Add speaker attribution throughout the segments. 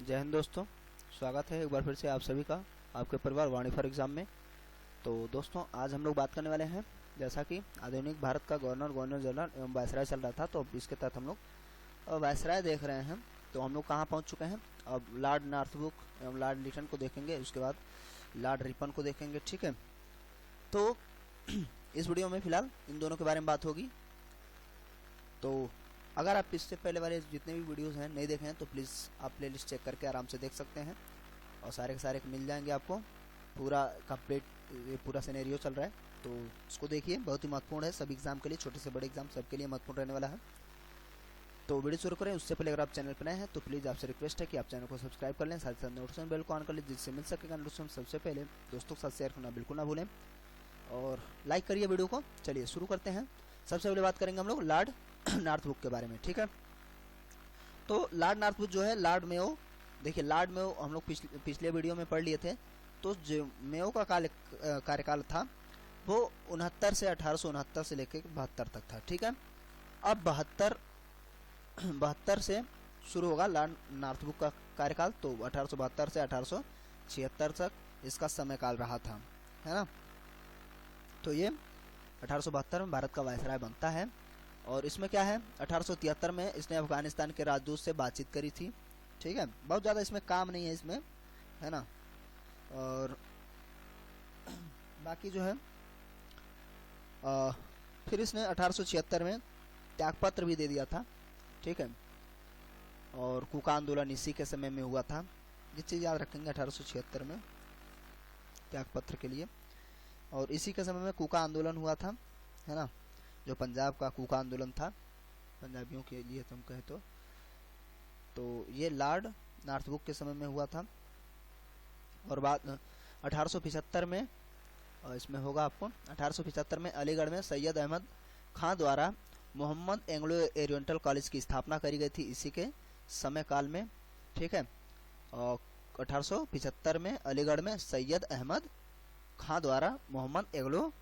Speaker 1: जय हिंद दोस्तों, स्वागत है एक बार फिर से आप सभी का आपके परिवार वाणी फॉर एग्जाम में। तो दोस्तों आज हम लोग बात करने वाले हैं, जैसा कि आधुनिक भारत का गवर्नर जनरल एवं वायसराय चल रहा था, तो इसके तहत हम लोग वायसराय देख रहे हैं। तो हम लोग कहाँ पहुँच चुके हैं, अब लॉर्ड नॉर्थब्रुक एवं लॉर्ड लिटन को देखेंगे, उसके बाद लॉर्ड रिपन को देखेंगे। ठीक है, तो इस वीडियो में फिलहाल इन दोनों के बारे में बात होगी। तो अगर आप इससे पहले वाले जितने भी वीडियोस हैं नहीं देखे हैं तो प्लीज़ आप प्लेलिस्ट चेक करके आराम से देख सकते हैं, और सारे के सारे मिल जाएंगे आपको। पूरा कंप्लीट ये पूरा सिनेरियो चल रहा है, तो इसको देखिए, बहुत ही महत्वपूर्ण है सभी एग्जाम के लिए, छोटे से बड़े एग्जाम सबके लिए महत्वपूर्ण रहने वाला है। तो वीडियो शुरू करें उससे पहले अगर आप चैनल पर नए हैं तो प्लीज़ आपसे रिक्वेस्ट है कि आप चैनल को सब्सक्राइब कर लें, साथ ही साथ नोटिफिकेशन बेल को ऑन कर लें, जिससे मिल सकेगा नोटिफिकेशन सबसे पहले। दोस्तों के साथ शेयर करना बिल्कुल ना भूलें, और लाइक करिए वीडियो को। चलिए शुरू करते हैं। सबसे पहले बात करेंगे हम लोग लॉर्ड नॉर्थब्रुक के बारे में। ठीक है, तो लॉर्ड नॉर्थब्रुक जो है लॉर्ड मेयो, देखिए लॉर्ड मेयो हम लोग पिछले वीडियो में पढ़ लिए थे। तो जो मेयो का कार्यकाल था वो 69 से 1869 से लेकर 72 तक था। ठीक है, अब 72 से शुरू होगा लॉर्ड नॉर्थब्रुक का कार्यकाल, तो 1872 से 1876 तक इसका समय काल रहा था, है ना। तो ये 1872 में भारत का वायसराय बनता है, और इसमें क्या है, 1873 में इसने अफगानिस्तान के राजदूत से बातचीत करी थी। ठीक है, बहुत ज़्यादा इसमें काम नहीं है इसमें, है ना। और बाकी जो है फिर इसने 1876 में त्यागपत्र भी दे दिया था। ठीक है, और कूका आंदोलन इसी के समय में हुआ था, ये चीज़ याद रखेंगे 1876 में त्यागपत्र के लिए। और इसी के समय में कूका आंदोलन हुआ था, है ना, जो पंजाब का कूका आंदोलन था पंजाबियों के लिए तुम कहे तो ये लॉर्ड नॉर्थब्रुक के समय में हुआ था। और बाद 1875 में इसमें होगा आपको 1875 में अलीगढ़ में सैयद अहमद खां द्वारा मोहम्मद एंग्लो ओरिएंटल कॉलेज की स्थापना करी गई थी इसी के समय काल में। ठीक है, और 1875 में अलीगढ़ में सैयद अहमद खां द्वारा मोहम्मद एंग्लो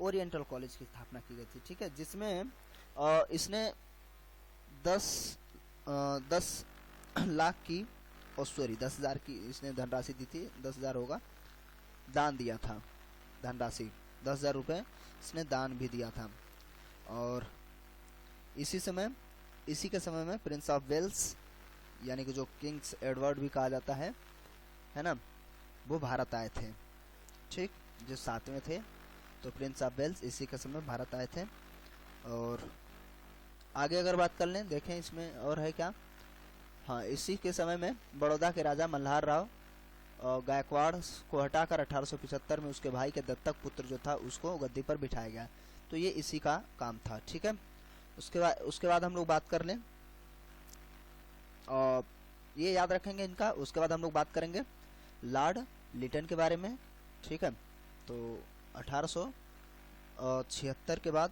Speaker 1: ओरिएंटल कॉलेज की स्थापना की गई थी। ठीक है, जिसमें इसने 10 लाख की, सॉरी 10,000 की इसने धनराशि दी थी, 10,000 होगा, दान दिया था, धनराशि 10,000 रुपये इसने दान भी दिया था। और इसी के समय में प्रिंस ऑफ वेल्स, यानी कि जो किंग्स एडवर्ड भी कहा जाता है ना, वो भारत आए थे। ठीक, जो 7वें थे, तो प्रिंस ऑफ वेल्स इसी के समय भारत आए थे। और आगे अगर बात कर लें, देखें इसमें और है क्या, हाँ, इसी के समय में बड़ौदा के राजा मल्हार राव गायकवाड़ को हटाकर 1875 में उसके भाई के दत्तक पुत्र जो था उसको गद्दी पर बिठाया गया। तो ये इसी का काम था। ठीक है, उसके बाद हम लोग बात कर लें, और ये याद रखेंगे इनका। उसके बाद हम लोग बात करेंगे लॉर्ड लिटन के बारे में। ठीक है, तो 1876 के बाद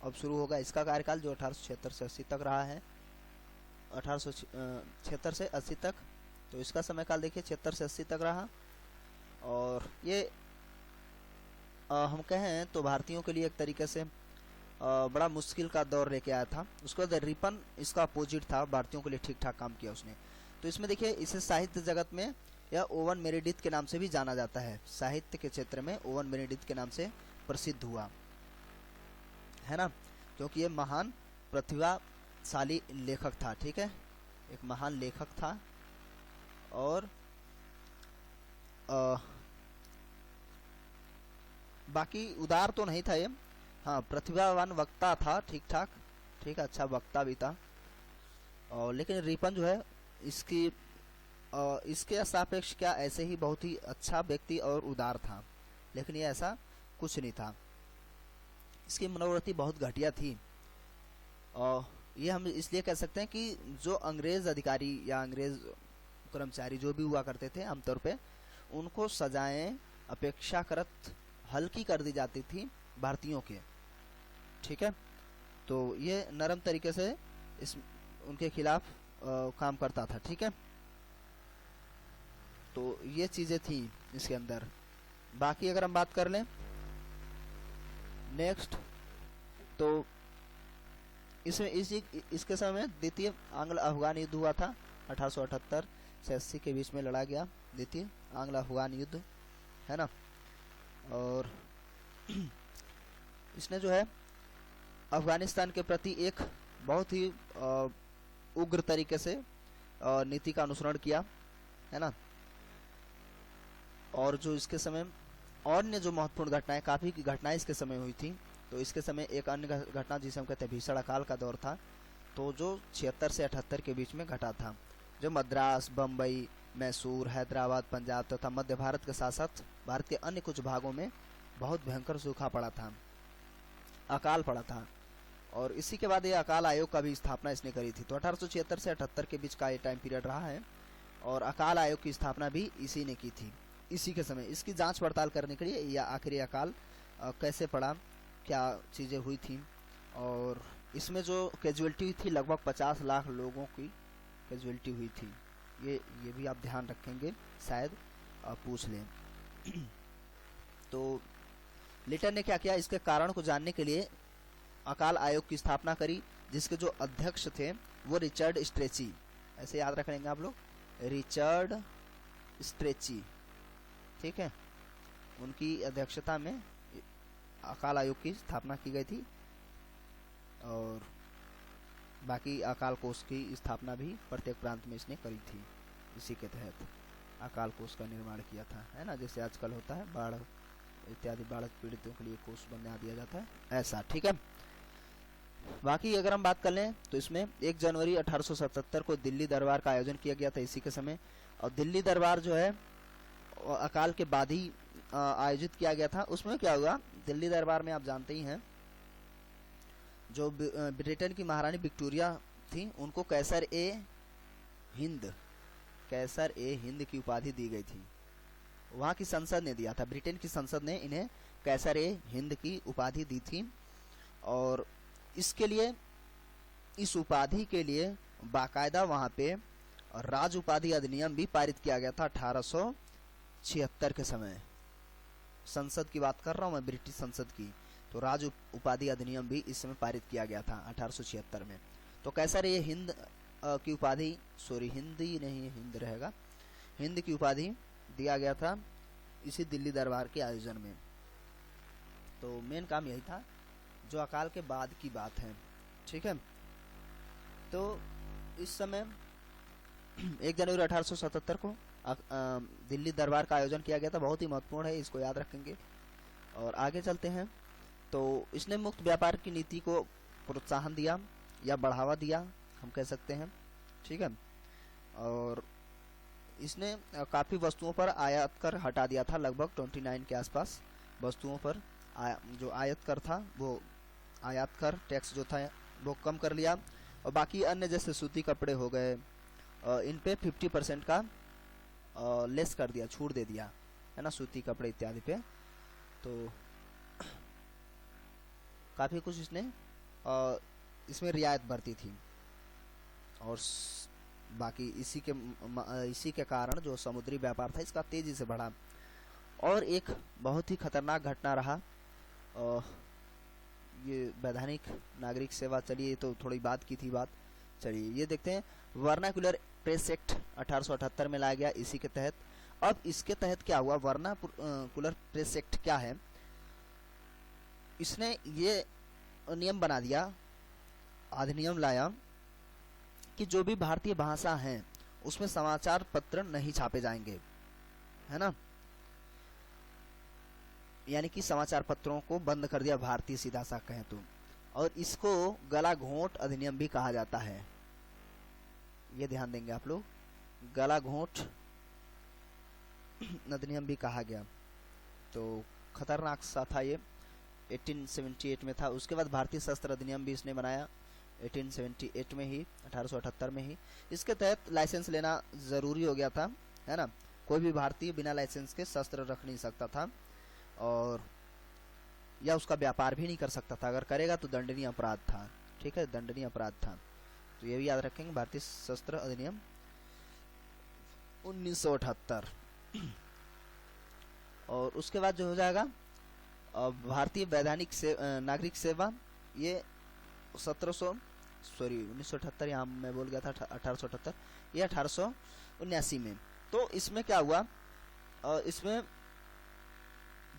Speaker 1: अब शुरू होगा इसका कार्यकाल, जो 1876 से 80 तक रहा है। 1876 से 80 तक, तो इसका समय काल देखिए 76 से 80 तक रहा। और ये हम कहें तो भारतीयों के लिए एक तरीके से बड़ा मुश्किल का दौर लेके आया था। उसके बाद रिपन इसका अपोजिट था, भारतीयों के लिए ठीक ठाक काम किया उसने। तो इसमें देखिए इसे साहित्य जगत में यह ओवन मेरेडिथ के नाम से भी जाना जाता है, साहित्य के क्षेत्र में ओवन मेरेडिथ के नाम से प्रसिद्ध हुआ, है ना, क्योंकि ये महान प्रतिभाशाली लेखक था। ठीक है, एक महान लेखक था, और बाकी उदार तो नहीं था ये, हाँ प्रतिभावान वक्ता था, ठीक ठाक, ठीक है, अच्छा वक्ता भी था। और लेकिन रिपन जो है इसके सापेक्ष क्या ऐसे ही बहुत ही अच्छा व्यक्ति और उदार था, लेकिन ये ऐसा कुछ नहीं था। इसकी मनोवृत्ति बहुत घटिया थी, और ये हम इसलिए कह सकते हैं कि जो अंग्रेज अधिकारी या अंग्रेज कर्मचारी जो भी हुआ करते थे, आमतौर पे उनको सजाएं अपेक्षाकृत हल्की कर दी जाती थी भारतीयों के। ठीक है, तो ये नरम तरीके से उनके खिलाफ काम करता था। ठीक है, तो ये चीज़ें थी इसके अंदर। बाकी अगर हम बात कर लें नेक्स्ट, तो इसमें इसके समय में द्वितीय आंग्ल अफगान युद्ध हुआ था, 1878 से 80 के बीच में लड़ा गया द्वितीय आंग्ल अफगान युद्ध, है ना। और इसने जो है अफगानिस्तान के प्रति एक बहुत ही उग्र तरीके से नीति का अनुसरण किया, है ना। और जो इसके समय अन्य जो महत्वपूर्ण घटनाएं, काफ़ी घटनाएं इसके समय हुई थी। तो इसके समय एक अन्य घटना जिसे हम कहते हैं भीषण अकाल का दौर था, तो जो 76 से 78 के बीच में घटा था, जो मद्रास, बम्बई, मैसूर, हैदराबाद, पंजाब तथा मध्य भारत के साथ साथ भारत के अन्य कुछ भागों में बहुत भयंकर सूखा पड़ा था, अकाल पड़ा था। और इसी के बाद ये अकाल आयोग का भी स्थापना इसने करी थी। तो 1876 से 78 के बीच का ये टाइम पीरियड रहा है और अकाल आयोग की स्थापना भी इसी ने की थी। इसी के समय इसकी जांच पड़ताल करने के लिए या आखिरी अकाल कैसे पड़ा, क्या चीज़ें हुई थी, और इसमें जो कैजुअलिटी हुई थी लगभग 50 लाख लोगों की कैजुअलिटी हुई थी। ये भी आप ध्यान रखेंगे, शायद पूछ लें। तो लिटर ने क्या किया, इसके कारण को जानने के लिए अकाल आयोग की स्थापना करी, जिसके जो अध्यक्ष थे वो रिचर्ड स्ट्रेची, ऐसे याद रख लेंगे आप लोग, रिचर्ड स्ट्रेची, ठीक है। उनकी अध्यक्षता में अकाल आयोग की स्थापना की गई थी। और बाकी अकाल कोष की स्थापना भी प्रत्येक प्रांत में इसने करी थी। इसी के तहत अकाल कोष का निर्माण किया था, है ना, जैसे आजकल होता है बाढ़ इत्यादि बाढ़ पीड़ितों के लिए कोष बना दिया जाता है, ऐसा, ठीक है। बाकी अगर हम बात कर लें तो इसमें 1 जनवरी 1877 को दिल्ली दरबार का आयोजन किया गया था इसी के समय। और दिल्ली दरबार जो है अकाल के बाद ही आयोजित किया गया था। उसमें क्या हुआ, दिल्ली दरबार में आप जानते ही हैं, जो ब्रिटेन की महारानी विक्टोरिया थी उनको कैसर ए हिंद की उपाधि दी गई थी। वहाँ की संसद ने दिया था, ब्रिटेन की संसद ने इन्हें कैसर ए हिंद की उपाधि दी थी। और इसके लिए, इस उपाधि के लिए बाकायदा वहाँ पे राज उपाधि अधिनियम भी पारित किया गया था 1876 के समय। संसद की बात कर रहा हूँ मैं, ब्रिटिश संसद की। तो राज उपाधि अधिनियम भी इस समय पारित किया गया था 1876 में। तो कैसर ए हिंद की उपाधि, सॉरी हिंदी नहीं हिंद रहेगा, हिंद की उपाधि दिया गया था इसी दिल्ली दरबार के आयोजन में। तो मेन काम यही था, जो अकाल के बाद की बात है, ठीक है। तो इस समय 1 जनवरी 1877 को दिल्ली दरबार का आयोजन किया गया था, बहुत ही महत्वपूर्ण है, इसको याद रखेंगे। और आगे चलते हैं। तो इसने मुक्त व्यापार की नीति को प्रोत्साहन दिया या बढ़ावा दिया, हम कह सकते हैं, ठीक है। और इसने काफ़ी वस्तुओं पर आयात कर हटा दिया था, लगभग 29 के आसपास वस्तुओं पर जो आयात कर था, वो आयात कर टैक्स जो था वो कम कर लिया। और बाकी अन्य जैसे सूती कपड़े हो गए, इन पे 50% का लेस कर दिया, छूट दे दिया, है ना, सूती कपड़े इत्यादि पे। तो काफ़ी कुछ इसने इसमें रियायत बरती थी। और बाकी इसी के कारण जो समुद्री व्यापार था इसका तेजी से बढ़ा। और एक बहुत ही खतरनाक घटना रहा, ये वैधानिक नागरिक सेवा, चलिए तो थोड़ी बात की थी बात, चलिए ये देखते हैं। वर्नाकुलर प्रेस एक्ट 1878 में लाया गया इसी के तहत। अब इसके तहत क्या हुआ, वर्नाकुलर प्रेस एक्ट क्या है, इसने ये नियम बना दिया, अधिनियम लाया कि जो भी भारतीय भाषा हैं उसमें समाचार पत्र नहीं छापे जाएंगे, है ना। यानी कि समाचार पत्रों को बंद कर दिया, भारतीय सीधा सा कहें तो। और इसको गला घोंट अधिनियम भी कहा जाता है, ये ध्यान देंगे आप लोग, गला घोंट अधिनियम भी कहा गया। तो खतरनाक सा था ये, 1878 में था। उसके बाद भारतीय शस्त्र अधिनियम भी इसने बनाया 1878 में ही, 1878 में ही। इसके तहत लाइसेंस लेना जरूरी हो गया था, है ना। कोई भी भारतीय बिना लाइसेंस के शस्त्र रख नहीं सकता था, और या उसका व्यापार भी नहीं कर सकता था, अगर करेगा तो दंडनीय अपराध था, ठीक है, दंडनीय अपराध था। तो ये भी याद रखेंगे, भारतीय शस्त्र अधिनियम 1978। और उसके बाद जो हो जाएगा भारतीय वैधानिक नागरिक सेवा, ये 1978, यहाँ मैं बोल गया था 1878, ये 1879 में। तो इसमें क्या हुआ, इसमें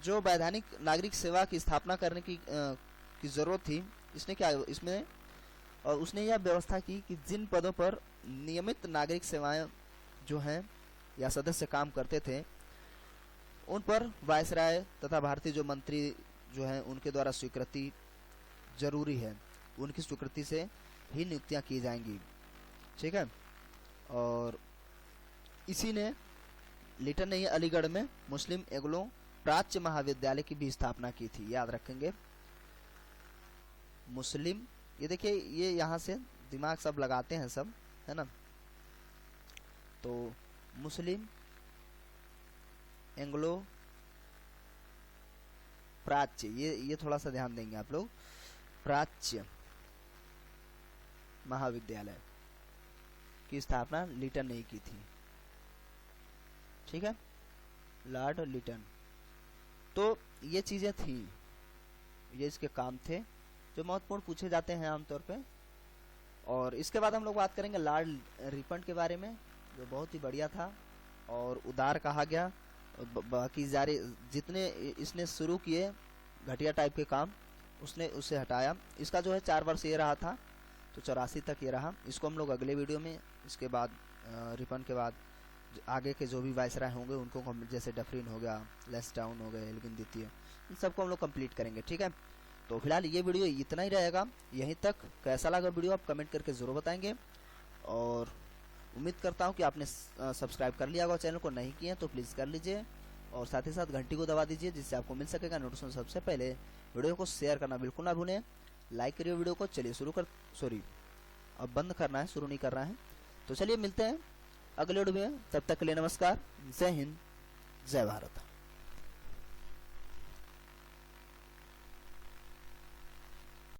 Speaker 1: जो वैधानिक नागरिक सेवा की स्थापना करने की जरूरत थी, इसने क्या इसमें उसने यह व्यवस्था की कि जिन पदों पर नियमित नागरिक सेवाएं जो हैं या सदस्य काम करते थे, उन पर वायसराय तथा भारतीय जो मंत्री जो हैं उनके द्वारा स्वीकृति जरूरी है, उनकी स्वीकृति से ही नियुक्तियां की जाएंगी। ठीक है। और इसी ने लिटन ने अलीगढ़ में मुस्लिम एंग्लो प्राच्य महाविद्यालय की भी स्थापना की थी, याद रखेंगे। मुस्लिम, ये देखिए ये यहाँ से दिमाग सब लगाते हैं सब, है ना। तो मुस्लिम एंग्लो प्राच्य, ये थोड़ा सा ध्यान देंगे आप लोग, प्राच्य महाविद्यालय की स्थापना लिटन ने की थी। ठीक है, लॉर्ड लिटन। तो ये चीजें थी, ये इसके काम थे जो महत्वपूर्ण पूछे जाते हैं आमतौर पे। और इसके बाद हम लोग बात करेंगे लॉर्ड रिपन के बारे में, जो बहुत ही बढ़िया था और उदार कहा गया। बाकी जारे जितने इसने शुरू किए घटिया टाइप के काम, उसने उसे हटाया। इसका जो है 4 वर्ष ये रहा था, तो 84 तक ये रहा। इसको हम लोग अगले वीडियो में, इसके बाद रिपन के बाद आगे के जो भी वायसराय होंगे उनको हम, जैसे डफरिन हो गया, लेस्डाउन हो गए, एल्गिन द्वितीय, इन सबको हम लोग कंप्लीट करेंगे। ठीक है। तो फिलहाल ये वीडियो इतना ही रहेगा, यहीं तक। कैसा लगा वीडियो आप कमेंट करके ज़रूर बताएंगे। और उम्मीद करता हूँ कि आपने सब्सक्राइब कर लिया होगा, चैनल को नहीं किए तो प्लीज़ कर लीजिए और साथ ही साथ घंटी को दबा दीजिए, जिससे आपको मिल सकेगा नोटिफिकेशन सबसे पहले। वीडियो को शेयर करना बिल्कुल ना भूलें, लाइक करिए वीडियो को। चलिए अब बंद करना है, शुरू नहीं करना है। तो चलिए मिलते हैं अगले वीडियो में, तब तक के लिए नमस्कार, जय हिंद, जय भारत।